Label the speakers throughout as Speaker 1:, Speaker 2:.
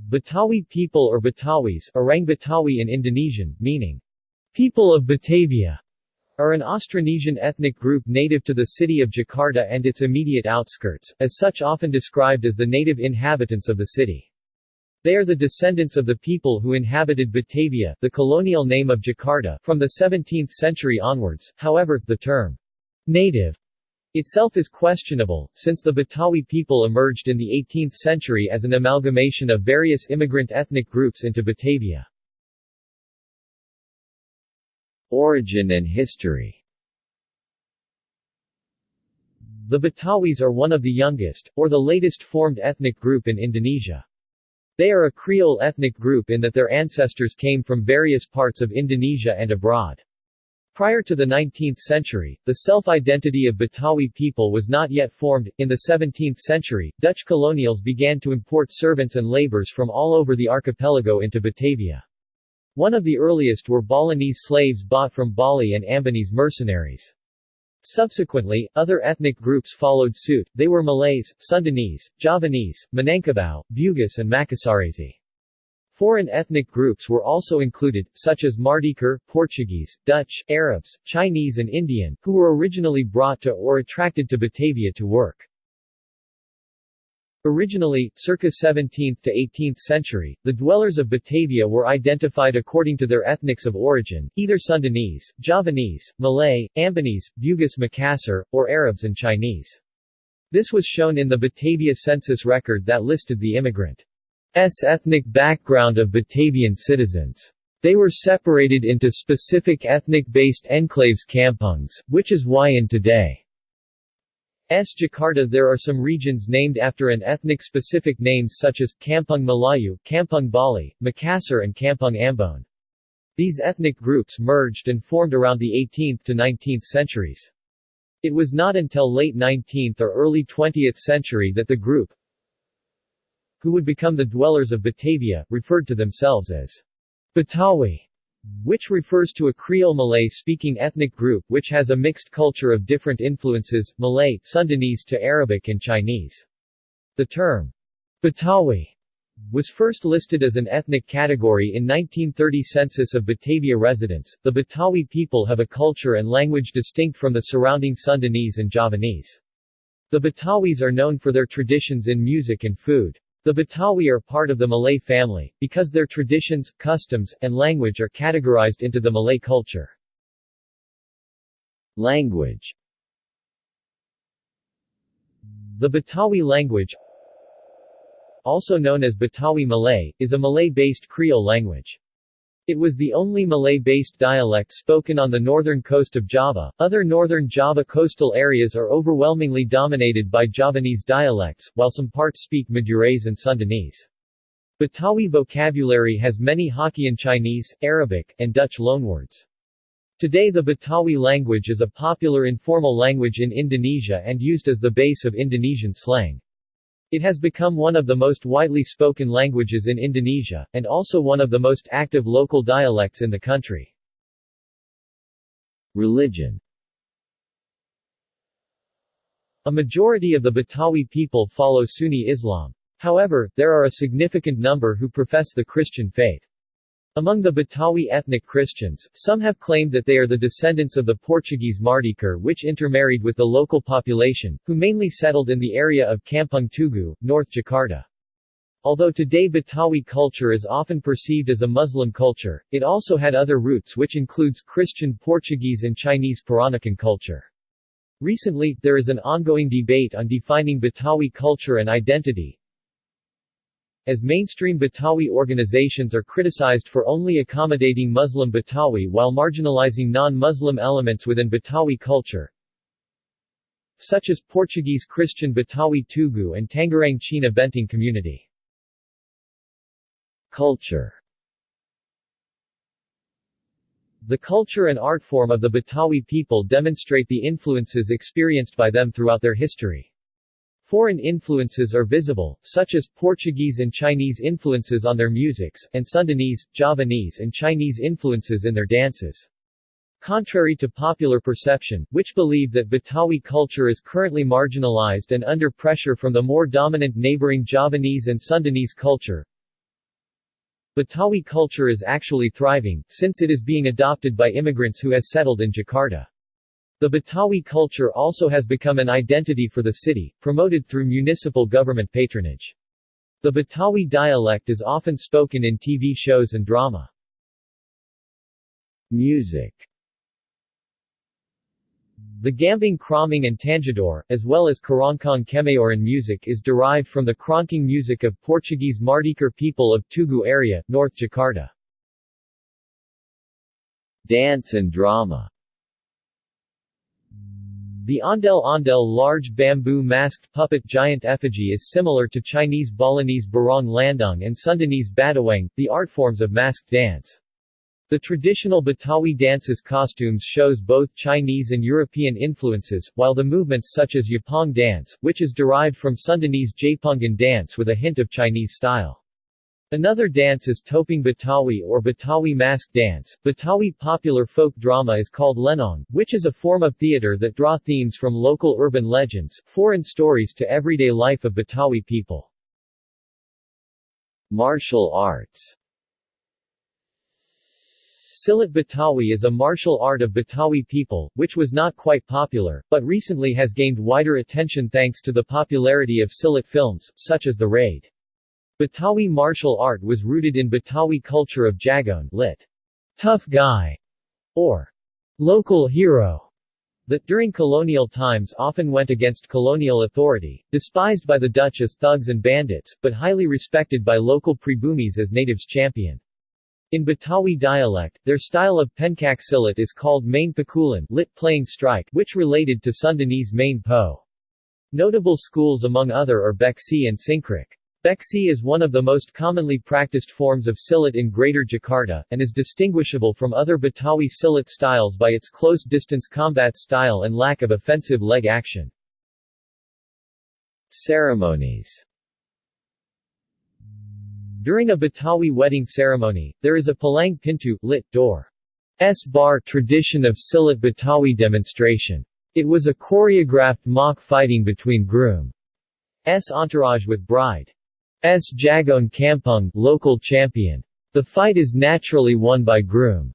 Speaker 1: Betawi people or Betawis, Orang Betawi in Indonesian, meaning, people of Batavia, are an Austronesian ethnic group native to the city of Jakarta and its immediate outskirts, as such often described as the native inhabitants of the city. They are the descendants of the people who inhabited Batavia, the colonial name of Jakarta, from the 17th century onwards. However, the term native itself is questionable, since the Betawi people emerged in the 18th century as an amalgamation of various immigrant ethnic groups into Batavia. Origin and history. The Betawis are one of the youngest, or the latest formed ethnic group in Indonesia. They are a Creole ethnic group in that their ancestors came from various parts of Indonesia and abroad. Prior to the 19th century, the self-identity of Betawi people was not yet formed. In the 17th century, Dutch colonials began to import servants and laborers from all over the archipelago into Batavia. One of the earliest were Balinese slaves bought from Bali and Ambonese mercenaries. Subsequently, other ethnic groups followed suit. They were Malays, Sundanese, Javanese, Minangkabau, Bugis and Makassarese. Foreign ethnic groups were also included, such as Mardikar, Portuguese, Dutch, Arabs, Chinese and Indian, who were originally brought to or attracted to Batavia to work. Originally, circa 17th to 18th century, the dwellers of Batavia were identified according to their ethnics of origin, either Sundanese, Javanese, Malay, Ambonese, Bugis Makassar, or Arabs and Chinese. This was shown in the Batavia census record that listed the immigrants' ethnic background of Batavian citizens. They were separated into specific ethnic-based enclaves kampungs, which is why in today's Jakarta there are some regions named after an ethnic-specific names such as Kampung Melayu, Kampung Bali, Makassar and Kampung Ambon. These ethnic groups merged and formed around the 18th to 19th centuries. It was not until late 19th or early 20th century that the group, who would become the dwellers of Batavia, referred to themselves as Betawi, which refers to a Creole Malay-speaking ethnic group which has a mixed culture of different influences, Malay, Sundanese to Arabic and Chinese. The term Betawi was first listed as an ethnic category in 1930 census of Batavia residents. The Betawi people have a culture and language distinct from the surrounding Sundanese and Javanese. The Betawis are known for their traditions in music and food. The Betawi are part of the Malay family, because their traditions, customs, and language are categorized into the Malay culture. Language. The Betawi language, also known as Betawi Malay, is a Malay-based Creole language. It was the only Malay-based dialect spoken on the northern coast of Java. Other northern Java coastal areas are overwhelmingly dominated by Javanese dialects, while some parts speak Madurese and Sundanese. Betawi vocabulary has many Hokkien Chinese, Arabic, and Dutch loanwords. Today the Betawi language is a popular informal language in Indonesia and used as the base of Indonesian slang. It has become one of the most widely spoken languages in Indonesia, and also one of the most active local dialects in the country. Religion. A majority of the Betawi people follow Sunni Islam. However, there are a significant number who profess the Christian faith. Among the Betawi ethnic Christians, some have claimed that they are the descendants of the Portuguese Mardikar which intermarried with the local population, who mainly settled in the area of Kampung Tugu, North Jakarta. Although today Betawi culture is often perceived as a Muslim culture, it also had other roots which includes Christian Portuguese and Chinese Peranakan culture. Recently, there is an ongoing debate on defining Betawi culture and identity, as mainstream Betawi organizations are criticized for only accommodating Muslim Betawi while marginalizing non-Muslim elements within Betawi culture, such as Portuguese Christian Betawi Tugu and Tangerang Cina Benting community. Culture. The culture and art form of the Betawi people demonstrate the influences experienced by them throughout their history. Foreign influences are visible, such as Portuguese and Chinese influences on their musics, and Sundanese, Javanese and Chinese influences in their dances. Contrary to popular perception, which believe that Betawi culture is currently marginalized and under pressure from the more dominant neighboring Javanese and Sundanese culture, Betawi culture is actually thriving, since it is being adopted by immigrants who has settled in Jakarta. The Betawi culture also has become an identity for the city, promoted through municipal government patronage. The Betawi dialect is often spoken in TV shows and drama. Music. The Gambang Kraming and Tanjador, as well as Kerangkang Kemayoran music is derived from the Krongking music of Portuguese Mardikar people of Tugu area, North Jakarta. Dance and drama. The Ondel-Ondel large bamboo masked puppet giant effigy is similar to Chinese Balinese Barong Landung and Sundanese Batawang, the art forms of masked dance. The traditional Betawi dances costumes shows both Chinese and European influences, while the movements such as Yapong dance, which is derived from Sundanese Japungan dance with a hint of Chinese style. Another dance is Topeng Betawi or Betawi mask dance. Betawi popular folk drama is called Lenong, which is a form of theater that draw themes from local urban legends, foreign stories to everyday life of Betawi people. Martial arts. Silat Betawi is a martial art of Betawi people, which was not quite popular, but recently has gained wider attention thanks to the popularity of Silat films, such as The Raid. Betawi martial art was rooted in Betawi culture of Jagon, lit. Tough guy, or local hero, that during colonial times often went against colonial authority, despised by the Dutch as thugs and bandits, but highly respected by local pribumis as natives champion. In Betawi dialect, their style of penkak silat is called main pakulan, lit playing strike, which related to Sundanese main po. Notable schools among other are Beksi and Singkrik. Beksi is one of the most commonly practiced forms of silat in Greater Jakarta, and is distinguishable from other Betawi silat styles by its close-distance combat style and lack of offensive leg action. Ceremonies. During a Betawi wedding ceremony, there is a palang pintu, lit door. S-bar tradition of Silat Betawi demonstration. It was a choreographed mock fighting between groom's entourage with bride's Jagon Kampung, local champion. The fight is naturally won by groom's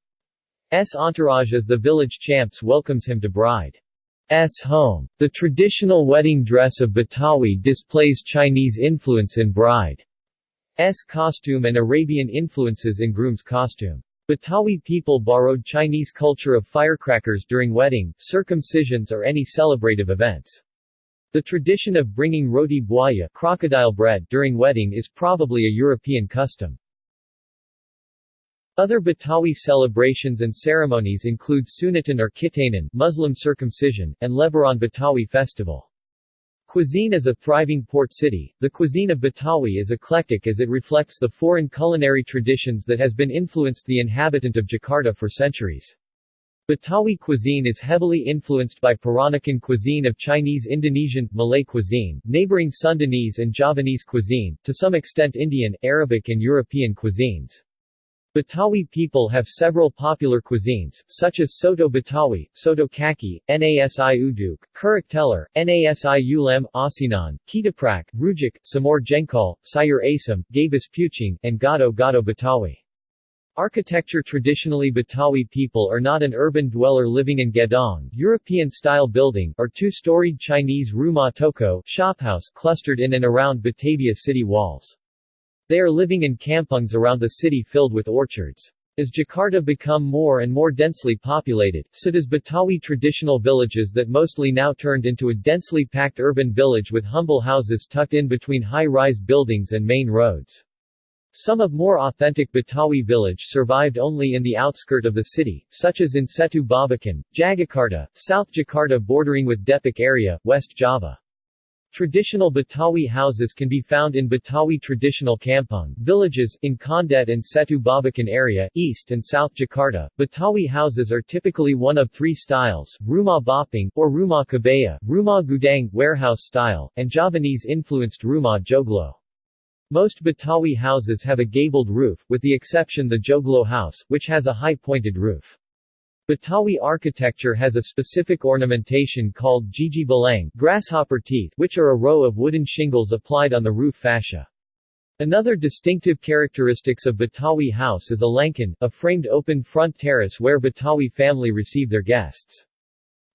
Speaker 1: entourage as the village champs welcomes him to bride's home. The traditional wedding dress of Betawi displays Chinese influence in bride's costume and Arabian influences in groom's costume. Betawi people borrowed Chinese culture of firecrackers during wedding, circumcisions or any celebrative events. The tradition of bringing roti buaya, crocodile bread during wedding is probably a European custom. Other Betawi celebrations and ceremonies include Sunatan or Kitanan, Muslim circumcision, and Lebaran Betawi festival. Cuisine is a thriving port city. The cuisine of Betawi is eclectic as it reflects the foreign culinary traditions that has been influenced the inhabitant of Jakarta for centuries. Betawi cuisine is heavily influenced by Peranakan cuisine of Chinese, Indonesian, Malay cuisine, neighboring Sundanese and Javanese cuisine, to some extent Indian, Arabic and European cuisines. Betawi people have several popular cuisines, such as Soto Betawi, Soto Kaki, Nasi Uduk, Kurik Teller, Nasi Ulam, Asinan, Kitaprak, Rujak, Samor Jengkol, Sayur Asam, Gabus Puching, and Gado Betawi. Architecture. Traditionally Betawi people are not an urban dweller living in gedong, European-style building, or two-storied Chinese rumah toko, shophouse clustered in and around Batavia city walls. They are living in kampungs around the city filled with orchards. As Jakarta become more and more densely populated, so does Betawi traditional villages that mostly now turned into a densely packed urban village with humble houses tucked in between high-rise buildings and main roads. Some of more authentic Betawi village survived only in the outskirt of the city, such as in Setu Babakan, Jagakarta, South Jakarta bordering with Depok area, West Java. Traditional Betawi houses can be found in Betawi traditional kampung villages, in Kondet and Setu Babakan area, East and South Jakarta. Betawi houses are typically one of three styles, Rumah Baping, or Rumah Kabaya, Rumah Gudang, warehouse style, and Javanese-influenced Rumah Joglo. Most Betawi houses have a gabled roof, with the exception the Joglo house, which has a high pointed roof. Betawi architecture has a specific ornamentation called Gigi Balang, grasshopper teeth, which are a row of wooden shingles applied on the roof fascia. Another distinctive characteristics of Betawi House is a lankan, a framed open front terrace where Betawi family receive their guests.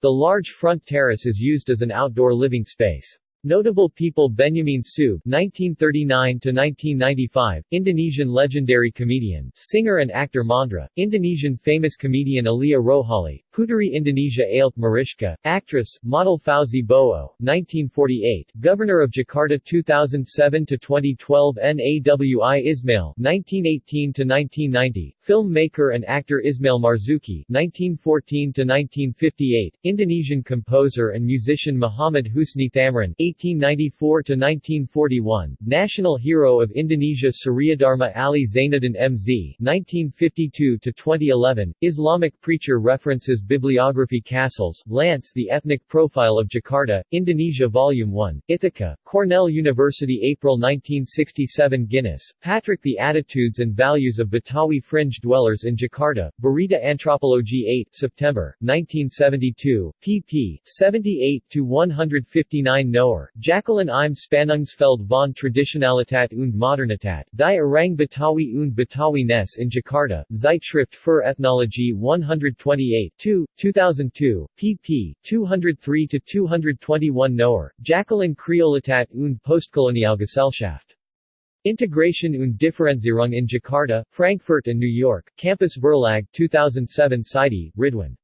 Speaker 1: The large front terrace is used as an outdoor living space. Notable people: Benyamin Sub (1939–1995), Indonesian legendary comedian, singer and actor Mandra; Indonesian famous comedian Alia Rohali; Puteri Indonesia Ailth Mariska; actress, model Fauzi Bowo (1948), Governor of Jakarta 2007–2012 Nawi Ismail (1918–1990), filmmaker and actor Ismail Marzuki (1914–1958), Indonesian composer and musician Muhammad Husni Thamrin (1894–1941), national hero of Indonesia Suryadharma Ali Zainuddin MZ (1952–2011), Islamic preacher. References: Bibliography. Castles, Lance. The Ethnic Profile of Jakarta, Indonesia Volume 1, Ithaca, Cornell University, April 1967. Guinness, Patrick. The Attitudes and Values of Betawi Fringe Dwellers in Jakarta, Berita Anthropology 8, September, 1972, pp. 78–159. Noer, Jacqueline im Spannungsfeld von Traditionalität und Modernität, die Orang Betawi und Betawi Ness in Jakarta, Zeitschrift für Ethnologie 128, 2002, pp. 203–221. Noer, Jacqueline Kreolität und Postkolonialgesellschaft. Integration und Differenzierung in Jakarta, Frankfurt and New York, Campus Verlag 2007. Saidi, Ridwan.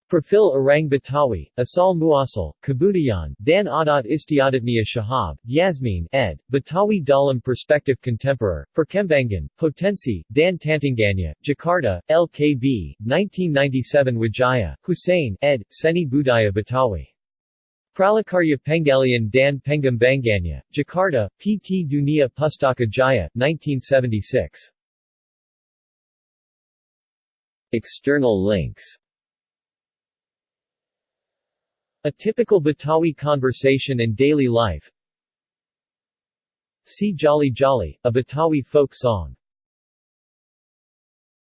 Speaker 1: Profil Orang Betawi, Asal Muasal, Kabudayan, Dan Adat Istiadatnia Shahab, Yasmin, ed., Betawi Dalam Perspective Contemporary, Perkembangan, Potensi, Dan Tantangganya, Jakarta, LKB, 1997. Wijaya, Hussein, ed., Seni Budaya Betawi. Pralakarya Penggalian Dan Penggambanganya, Jakarta, PT Dunia Pustaka Jaya, 1976. External links. A typical Betawi conversation and daily life. See Jolly Jolly, a Betawi folk song.